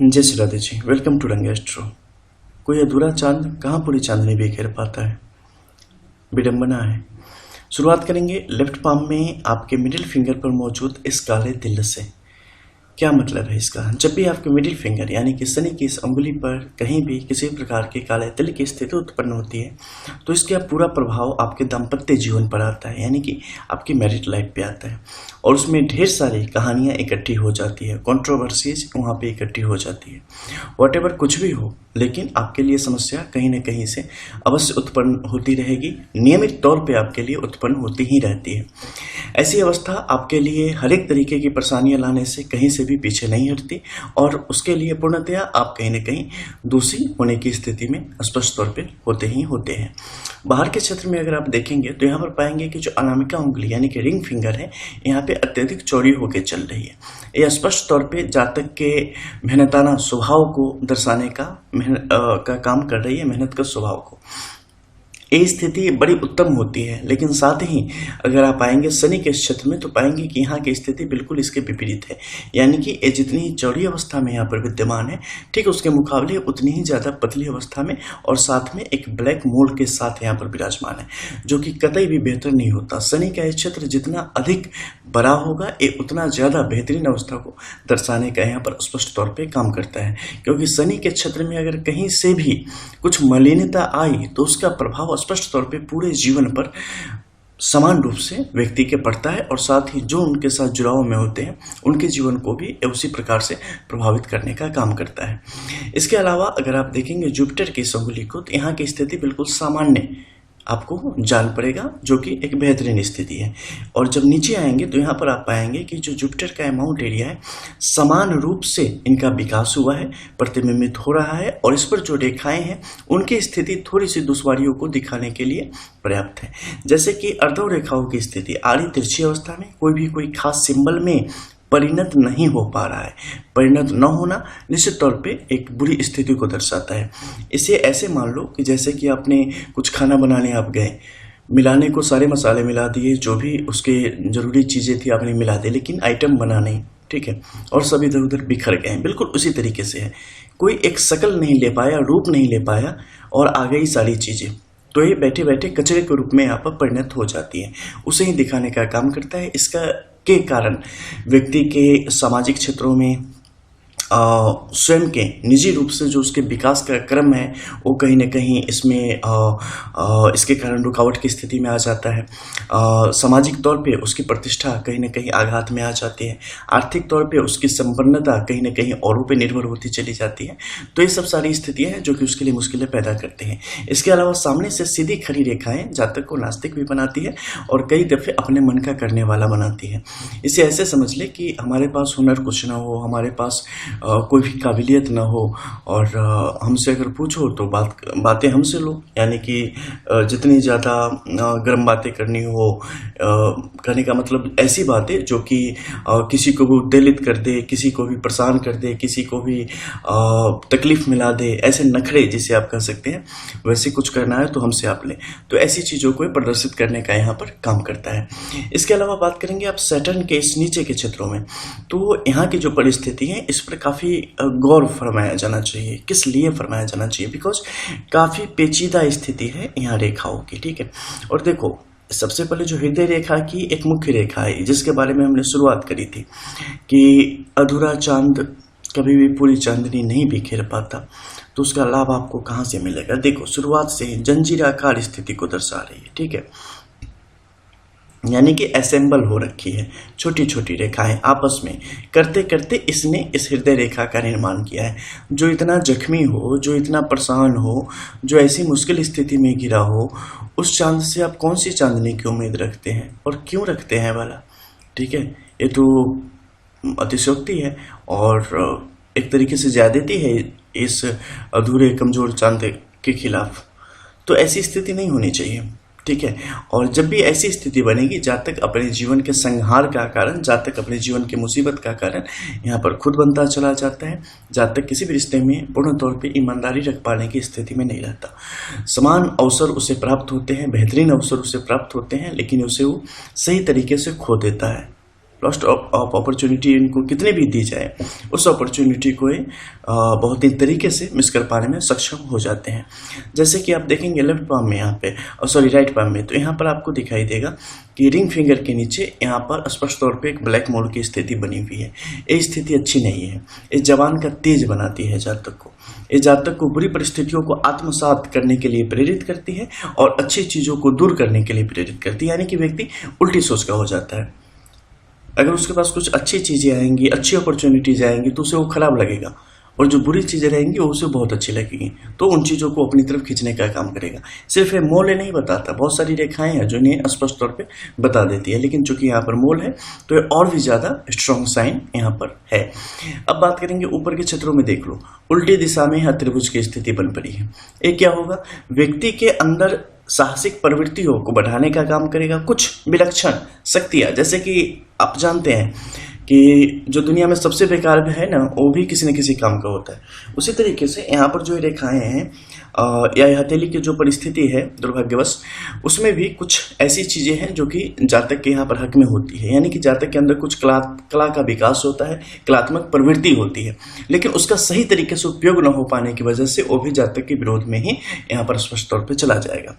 जय Shri Radhe ji. Welcome to रंग astro. कोई अधूरा चांद कहाँ पूरी चांदनी बिखेर पाता है, विडंबना है। शुरुआत करेंगे लेफ्ट पाम में आपके मिडिल फिंगर पर मौजूद इस काले तिल से। क्या मतलब है इसका? जब भी आपके मिडिल फिंगर यानी कि शनि की इस अंगुली पर कहीं भी किसी प्रकार के काले तिल की स्थिति उत्पन्न होती है तो इसका पूरा प्रभाव आपके दाम्पत्य जीवन पर आता है, यानी कि आपकी मैरिड लाइफ पे आता है और उसमें ढेर सारी कहानियां इकट्ठी हो जाती है, कंट्रोवर्सीज वहाँ पे इकट्ठी हो जाती है। व्हाटएवर कुछ भी हो, लेकिन आपके लिए समस्या कहीं ना कहीं से अवश्य उत्पन्न होती रहेगी, नियमित तौर पे आपके लिए उत्पन्न होती ही रहती है। ऐसी अवस्था आपके लिए हर एक तरीके की परेशानियां लाने से कहीं से भी पीछे नहीं हटती और उसके लिए पूर्णतया आप कहीं ना कहीं दोषी होने की स्थिति में स्पष्ट तौर पे होते ही होते हैं। बाहर के क्षेत्र में अगर आप देखेंगे तो यहाँ पर पाएंगे कि जो अनामिका उंगली यानी कि रिंग फिंगर है, यहाँ पे अत्यधिक चौड़ी होकर चल रही है। यह स्पष्ट तौर पे जातक के मेहनताना स्वभाव को दर्शाने का काम कर रही है, मेहनत का स्वभाव को। ये स्थिति बड़ी उत्तम होती है, लेकिन साथ ही अगर आप आएंगे शनि के क्षेत्र में तो पाएंगे कि यहाँ की स्थिति बिल्कुल इसके विपरीत है, यानी कि ये जितनी चौड़ी अवस्था में यहाँ पर विद्यमान है, ठीक उसके मुकाबले उतनी ही ज़्यादा पतली अवस्था में और साथ में एक ब्लैक मोल्ड के साथ यहाँ पर विराजमान है, जो कि कतई भी बेहतर नहीं होता। शनि का ये क्षेत्र जितना अधिक बड़ा होगा ये उतना ज़्यादा बेहतरीन अवस्था को दर्शाने का यहाँ पर स्पष्ट तौर पर काम करता है, क्योंकि शनि के क्षेत्र में अगर कहीं से भी कुछ मलिनता आई तो उसका प्रभाव स्पष्ट तौर पे पूरे जीवन पर समान रूप से व्यक्ति के पड़ता है और साथ ही जो उनके साथ जुड़ाव में होते हैं उनके जीवन को भी उसी प्रकार से प्रभावित करने का काम करता है। इसके अलावा अगर आप देखेंगे जुपिटर की इस अंगुली को तो यहाँ की स्थिति बिल्कुल सामान्य आपको जान पड़ेगा, जो कि एक बेहतरीन स्थिति है। और जब नीचे आएंगे तो यहाँ पर आप पाएंगे कि जो जुपिटर का अमाउंट एरिया है समान रूप से इनका विकास हुआ है, प्रतिबिंबित हो रहा है और इस पर जो रेखाएं हैं उनकी स्थिति थोड़ी सी दुश्वारियों को दिखाने के लिए पर्याप्त है। जैसे कि अर्धव रेखाओं की स्थिति आड़ी तिरछी अवस्था में कोई खास सिंबल में परिणत नहीं हो पा रहा है। परिणत न होना निश्चित तौर पे एक बुरी स्थिति को दर्शाता है। इसे ऐसे मान लो कि जैसे कि आपने कुछ खाना बनाने आप गए, मिलाने को सारे मसाले मिला दिए, जो भी उसके ज़रूरी चीज़ें थी आपने मिला दी, लेकिन आइटम बना नहीं, ठीक है, और सब इधर उधर बिखर गए। बिल्कुल उसी तरीके से है, कोई एक शक्ल नहीं ले पाया, रूप नहीं ले पाया और आ गई सारी चीज़ें, तो ये बैठे बैठे कचरे के रूप में यहाँ पर परिणत हो जाती है। उसे ही दिखाने का काम करता है। इसका के कारण व्यक्ति के सामाजिक क्षेत्रों में स्वयं के निजी रूप से जो उसके विकास का क्रम है वो कहीं ना कहीं इसमें इसके कारण रुकावट की स्थिति में आ जाता है। सामाजिक तौर पे उसकी प्रतिष्ठा कहीं ना कहीं आघात में आ जाती है। आर्थिक तौर पे उसकी संपन्नता कहीं ना कहीं औरों पे निर्भर होती चली जाती है। तो ये सब सारी स्थितियां हैं जो कि उसके लिए मुश्किलें पैदा करते हैं। इसके अलावा सामने से सीधी खड़ी रेखाएं जातक को नास्तिक भी बनाती है और कई दफ़े अपने मन का करने वाला बनाती है। इसे ऐसे समझ ले कि हमारे पास हुनर कुछ ना हो, हमारे पास कोई भी काबिलियत ना हो और हमसे अगर पूछो तो बातें हमसे लो, यानी कि जितनी ज़्यादा गर्म बातें करनी हो, करने का मतलब ऐसी बातें जो कि किसी को भी उद्वेलित कर दे, किसी को भी परेशान कर दे, किसी को भी तकलीफ मिला दे, ऐसे नखरे जिसे आप कह सकते हैं, वैसे कुछ करना है तो हमसे आप लें। तो ऐसी चीज़ों को प्रदर्शित करने का यहाँ पर काम करता है। इसके अलावा बात करेंगे आप सैटर्न के इस नीचे के क्षेत्रों में, तो यहाँ की जो परिस्थिति है इस पर काफ़ी गौर फरमाया जाना चाहिए। किस लिए फरमाया जाना चाहिए? बिकॉज काफ़ी पेचीदा स्थिति है यहाँ रेखाओं की, ठीक है। और देखो, सबसे पहले जो हृदय रेखा की एक मुख्य रेखा है जिसके बारे में हमने शुरुआत करी थी कि अधूरा चांद कभी भी पूरी चांदनी नहीं बिखेर पाता, तो उसका लाभ आपको कहाँ से मिलेगा? देखो, शुरुआत से ही जंजीराकार स्थिति को दर्शा रही है, ठीक है, यानी कि असेंबल हो रखी है। छोटी छोटी रेखाएं आपस में करते करते इसने इस हृदय रेखा का निर्माण किया है। जो इतना जख्मी हो, जो इतना परेशान हो, जो ऐसी मुश्किल स्थिति में गिरा हो, उस चांद से आप कौन सी चांदनी की उम्मीद रखते हैं और क्यों रखते हैं वाला, ठीक है। ये तो अतिशयोक्ति है और एक तरीके से ज्यादती है इस अधूरे कमजोर चांद के खिलाफ। तो ऐसी स्थिति नहीं होनी चाहिए, ठीक है। और जब भी ऐसी स्थिति बनेगी, जातक अपने जीवन के संहार का कारण, जातक अपने जीवन की मुसीबत का कारण यहाँ पर खुद बनता चला जाता है। जातक किसी भी रिश्ते में पूर्ण तौर पे ईमानदारी रख पाने की स्थिति में नहीं रहता। समान अवसर उसे प्राप्त होते हैं, बेहतरीन अवसर उसे प्राप्त होते हैं, लेकिन उसे वो सही तरीके से खो देता है। लॉस्ट ऑफ अपॉर्चुनिटी इनको कितनी भी दी जाए, उस अपॉर्चुनिटी को बहुत ही तरीके से मिस कर पाने में सक्षम हो जाते हैं। जैसे कि आप देखेंगे लेफ्ट पाम में यहाँ पे, राइट पाम में, तो यहाँ पर आपको दिखाई देगा कि रिंग फिंगर के नीचे यहाँ पर स्पष्ट तौर पे एक ब्लैक मोड की स्थिति बनी हुई है। ये स्थिति अच्छी नहीं है, इस जवान का तेज बनाती है जातक को। ये जातक को बुरी परिस्थितियों को आत्मसात करने के लिए प्रेरित करती है और अच्छी चीज़ों को दूर करने के लिए प्रेरित करती है, यानी कि व्यक्ति उल्टी सोच का हो जाता है। अगर उसके पास कुछ अच्छी चीज़ें आएंगी, अच्छी अपॉर्चुनिटीज आएंगी, तो उसे वो खराब लगेगा, और जो बुरी चीज़ें रहेंगी वो उसे बहुत अच्छी लगेंगी, तो उन चीज़ों को अपनी तरफ खींचने का काम करेगा। सिर्फ ये मोल नहीं बताता, बहुत सारी रेखाएं हैं जो इन्हें स्पष्ट तौर पे बता देती है, लेकिन चूंकि यहाँ पर मोल है तो ये और भी ज़्यादा स्ट्रॉन्ग साइन यहाँ पर है। अब बात करेंगे ऊपर के क्षेत्रों में, देख लो उल्टी दिशा में यहाँ त्रिभुज की स्थिति बन पड़ी है। ये क्या होगा, व्यक्ति के अंदर साहसिक प्रवृत्तियों को बढ़ाने का काम करेगा। कुछ विलक्षण शक्तियाँ, जैसे कि आप जानते हैं कि जो दुनिया में सबसे बेकार है ना, वो भी किसी न किसी काम का होता है। उसी तरीके से यहाँ पर जो रेखाएं हैं या हथेली की जो परिस्थिति है दुर्भाग्यवश, उसमें भी कुछ ऐसी चीज़ें हैं जो कि जातक के यहाँ पर हक में होती है, यानी कि जातक के अंदर कुछ कला का विकास होता है, कलात्मक प्रवृत्ति होती है, लेकिन उसका सही तरीके से उपयोग न हो पाने की वजह से वो भी जातक के विरोध में ही यहाँ पर स्पष्ट तौर पर चला जाएगा।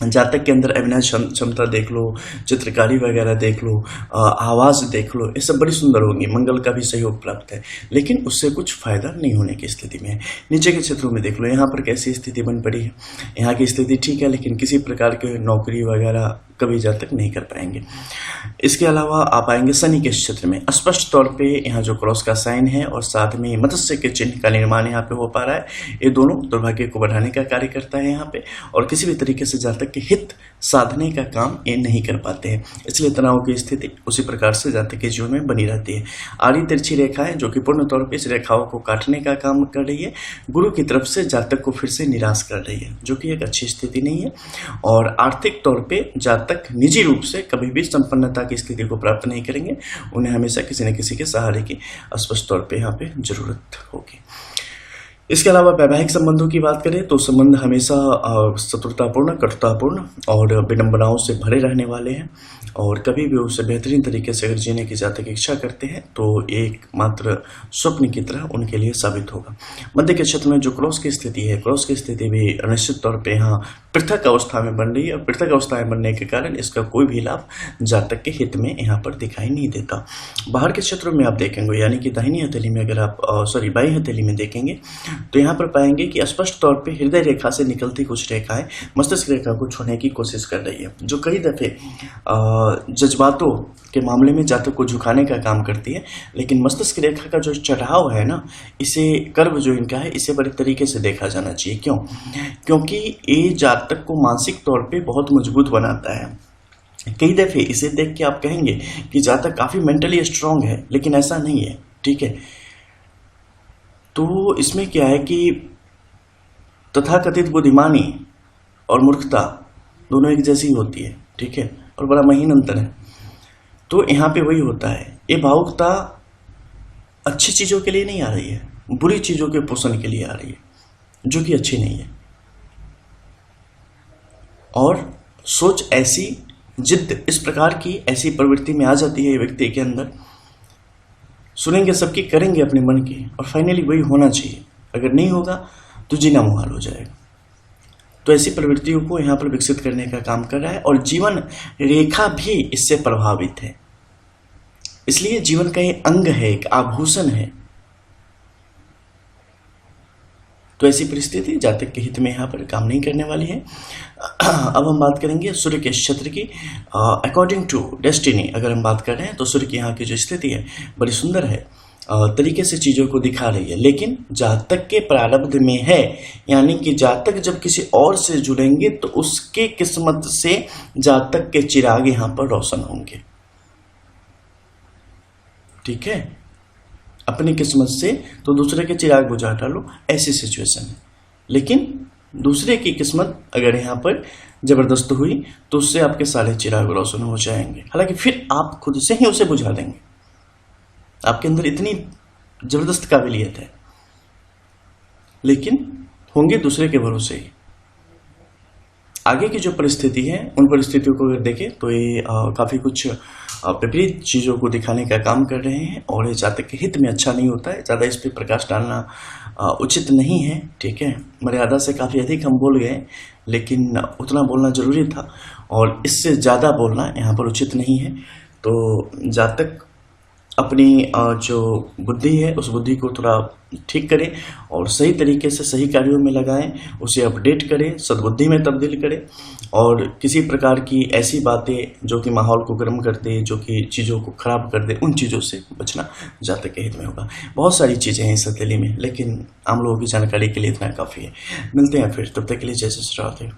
जातक के अंदर अभिनय क्षमता देख लो, चित्रकारी वगैरह देख लो, आवाज़ देख लो, ये सब बड़ी सुंदर होंगी। मंगल का भी सहयोग प्राप्त है, लेकिन उससे कुछ फायदा नहीं होने की स्थिति में है। नीचे के क्षेत्रों में देख लो, यहाँ पर कैसी स्थिति बन पड़ी है। यहाँ की स्थिति ठीक है, लेकिन किसी प्रकार के नौकरी वगैरह कभी जातक नहीं कर पाएंगे। इसके अलावा आप आएंगे शनि के क्षेत्र में, स्पष्ट तौर पे यहाँ जो क्रॉस का साइन है और साथ में मत्स्य के चिन्ह का निर्माण यहाँ पे हो पा रहा है, ये दोनों दुर्भाग्य को बढ़ाने का कार्य करता है यहाँ पे, और किसी भी तरीके से जातक के हित साधने का काम ये नहीं कर पाते हैं, इसलिए तनाव की स्थिति उसी प्रकार से जातक के जीवन में बनी रहती है। आड़ी तिरछी रेखाएं जो कि पूर्ण तौर पर इस रेखाओं को काटने का काम कर रही है, गुरु की तरफ से जातक को फिर से निराश कर रही है, जो कि एक अच्छी स्थिति नहीं है। और आर्थिक तौर पर जातक निजी रूप से कभी भी संपन्नता की स्थिति को प्राप्त नहीं करेंगे, उन्हें हमेशा किसी न किसी के सहारे की स्पष्ट तौर पे यहाँ पे जरूरत होगी। इसके अलावा वैवाहिक संबंधों की बात करें तो संबंध हमेशा शत्रुतापूर्ण, कटुतापूर्ण और विडंबनाओं से भरे रहने वाले हैं, और कभी भी उसे बेहतरीन तरीके से अगर जीने की जातक इच्छा करते हैं तो एक मात्र स्वप्न की तरह उनके लिए साबित होगा। मध्य के क्षेत्र में जो क्रॉस की स्थिति है, क्रॉस की स्थिति भी निश्चित तौर पे यहाँ पृथक अवस्था में बन रही है, और पृथक अवस्था में बनने के कारण इसका कोई भी लाभ जातक के हित में यहाँ पर दिखाई नहीं देता। बाहर के क्षेत्रों में आप देखेंगे, यानी कि दाहिनी हथेली में अगर आप बाईं हथेली में देखेंगे तो यहाँ पर पाएंगे कि स्पष्ट तौर पे हृदय रेखा से निकलती कुछ रेखाएं मस्तिष्क रेखा को छूने की कोशिश कर रही है, जो कई दफे जज्बातों के मामले में जातक को झुकाने का काम करती है। लेकिन मस्तिष्क रेखा का जो चढ़ाव है ना, इसे कर्व जो इनका है, इसे बड़े तरीके से देखा जाना चाहिए। क्यों? क्योंकि ये जातक को मानसिक तौर पे बहुत मजबूत बनाता है। कई दफे इसे देख के आप कहेंगे कि जातक काफी मेंटली स्ट्रांग है, लेकिन ऐसा नहीं है। ठीक है, तो इसमें क्या है कि तथाकथित बुद्धिमानी और मूर्खता दोनों एक जैसी होती है। ठीक है, और बड़ा महीन अंतर है। तो यहाँ पे वही होता है, ये भावुकता अच्छी चीजों के लिए नहीं आ रही है, बुरी चीजों के पोषण के लिए आ रही है, जो कि अच्छी नहीं है। और सोच ऐसी, जिद इस प्रकार की ऐसी प्रवृत्ति में आ जाती है व्यक्ति के अंदर, सुनेंगे सबकी, करेंगे अपने मन की, और फाइनली वही होना चाहिए। अगर नहीं होगा तो जीना मुहाल हो जाएगा। तो ऐसी प्रवृत्तियों को यहाँ पर विकसित करने का काम कर रहा है, और जीवन रेखा भी इससे प्रभावित है। इसलिए जीवन का एक अंग है, एक आभूषण है। तो ऐसी परिस्थिति जातक के हित में यहाँ पर काम नहीं करने वाली है। अब हम बात करेंगे सूर्य के क्षेत्र की। अकॉर्डिंग टू डेस्टिनी अगर हम बात कर रहे हैं तो सूर्य की यहाँ की जो स्थिति है बड़ी सुंदर है, तरीके से चीजों को दिखा रही है, लेकिन जातक के प्रारब्ध में है। यानी कि जातक जब किसी और से जुड़ेंगे तो उसके किस्मत से जातक के चिराग यहाँ पर रोशन होंगे। ठीक है, अपनी किस्मत से तो दूसरे के चिराग बुझा डालो, ऐसी सिचुएशन है। लेकिन दूसरे की किस्मत अगर यहाँ पर जबरदस्त हुई तो उससे आपके सारे चिराग रोशन हो जाएंगे। हालांकि फिर आप खुद से ही उसे बुझा देंगे, आपके अंदर इतनी जबरदस्त काबिलियत है, लेकिन होंगे दूसरे के भरोसे ही। आगे की जो परिस्थिति है उन परिस्थितियों को अगर देखें तो ये काफ़ी कुछ विपरीत चीज़ों को दिखाने का काम कर रहे हैं और ये जातक के हित में अच्छा नहीं होता है। ज़्यादा इस पर प्रकाश डालना उचित नहीं है, ठीक है। मर्यादा से काफ़ी अधिक हम बोल गए, लेकिन उतना बोलना ज़रूरी था और इससे ज़्यादा बोलना यहाँ पर उचित नहीं है। तो जातक अपनी जो बुद्धि है उस बुद्धि को थोड़ा ठीक करें और सही तरीके से सही कार्यों में लगाएं, उसे अपडेट करें, सद्बुद्धि में तब्दील करें और किसी प्रकार की ऐसी बातें जो कि माहौल को गर्म कर दे, जो कि चीज़ों को ख़राब कर दे, उन चीज़ों से बचना जातक के हित में होगा। बहुत सारी चीज़ें हैं इस हथेली में, लेकिन आम लोगों की जानकारी के लिए इतना काफ़ी है। मिलते हैं फिर, तब तक के लिए जय श्री राधे।